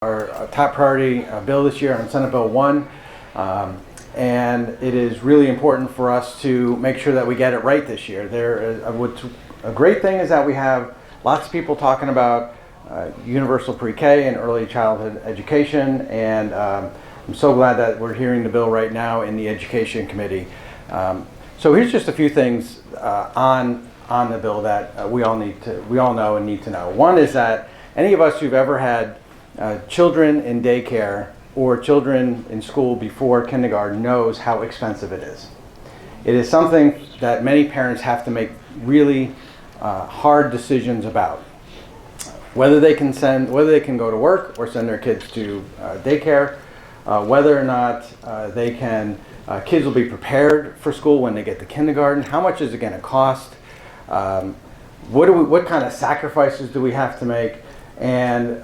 Our top priority bill this year on Senate Bill 1, and it is really important for us to make sure that we get it right this year. A great thing is that we have lots of people talking about universal pre-K and early childhood education, and I'm so glad that we're hearing the bill right now in the Education Committee. So here's just a few things on the bill that we all know and need to know. One is that any of us who've ever had children in daycare or children in school before kindergarten knows how expensive it is. It is something that many parents have to make really hard decisions about. Whether they can go to work or send their kids to daycare, whether or not kids will be prepared for school when they get to kindergarten, how much is it going to cost, what kind of sacrifices do we have to make, and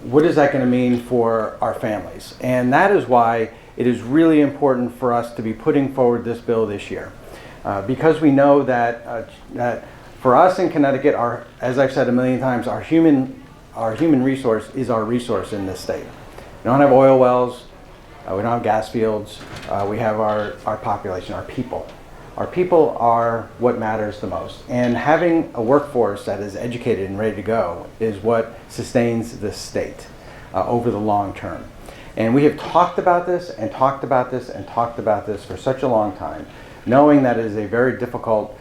what is that going to mean for our families? And that is why it is really important for us to be putting forward this bill this year. Because we know that for us in Connecticut, as I've said a million times, our human resource is our resource in this state. We don't have oil wells, we don't have gas fields, we have our population, our people. Our people are what matters the most. And having a workforce that is educated and ready to go is what sustains this state over the long term. And we have talked about this and talked about this and talked about this for such a long time, knowing that it is a very difficult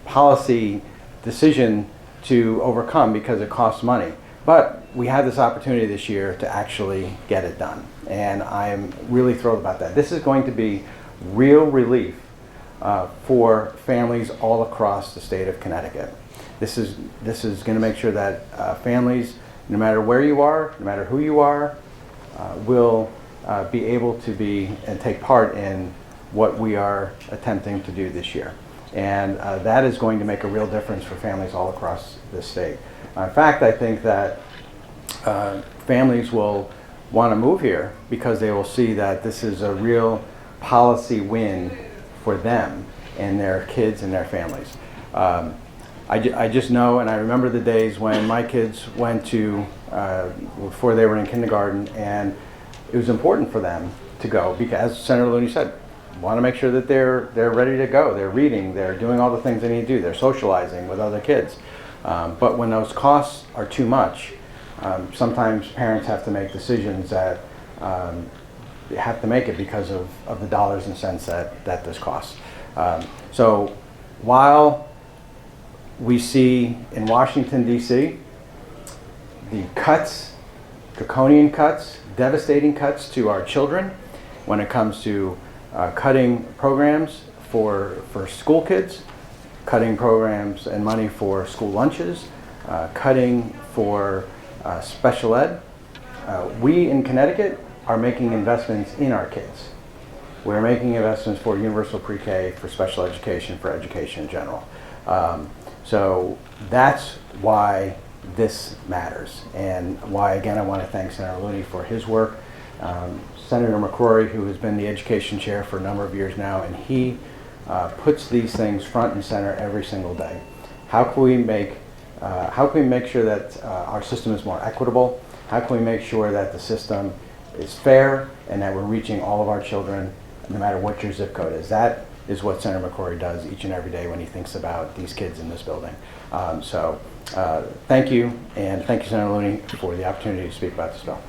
policy decision to overcome because it costs money. But we have this opportunity this year to actually get it done. And I am really thrilled about that. This is going to be real relief for families all across the state of Connecticut. This is going to make sure that families, no matter where you are, no matter who you are, will be able to be and take part in what we are attempting to do this year. And that is going to make a real difference for families all across the state. In fact, I think that families will want to move here because they will see that this is a real policy win for them and their kids and their families. I just know, and I remember the days when my kids went to, before they were in kindergarten, and it was important for them to go because, as Senator Looney said, want to make sure that they're ready to go. They're reading, they're doing all the things they need to do, they're socializing with other kids. But when those costs are too much, sometimes parents have to make decisions that have to make it because of the dollars and cents that this costs. So while we see in Washington, D.C., the cuts, draconian cuts, devastating cuts to our children when it comes to cutting programs for school kids, cutting programs and money for school lunches, cutting for special ed, we in Connecticut are making investments in our kids. We're making investments for universal pre-K, for special education, for education in general. So that's why this matters, and why, again, I want to thank Senator Looney for his work. Senator McCrory, who has been the education chair for a number of years now, and he puts these things front and center every single day. How can we make sure that our system is more equitable? How can we make sure that the system is fair and that we're reaching all of our children no matter what your zip code is? That is what Senator McCrory does each and every day when he thinks about these kids in this building. So thank you, and thank you, Senator Looney, for the opportunity to speak about this bill.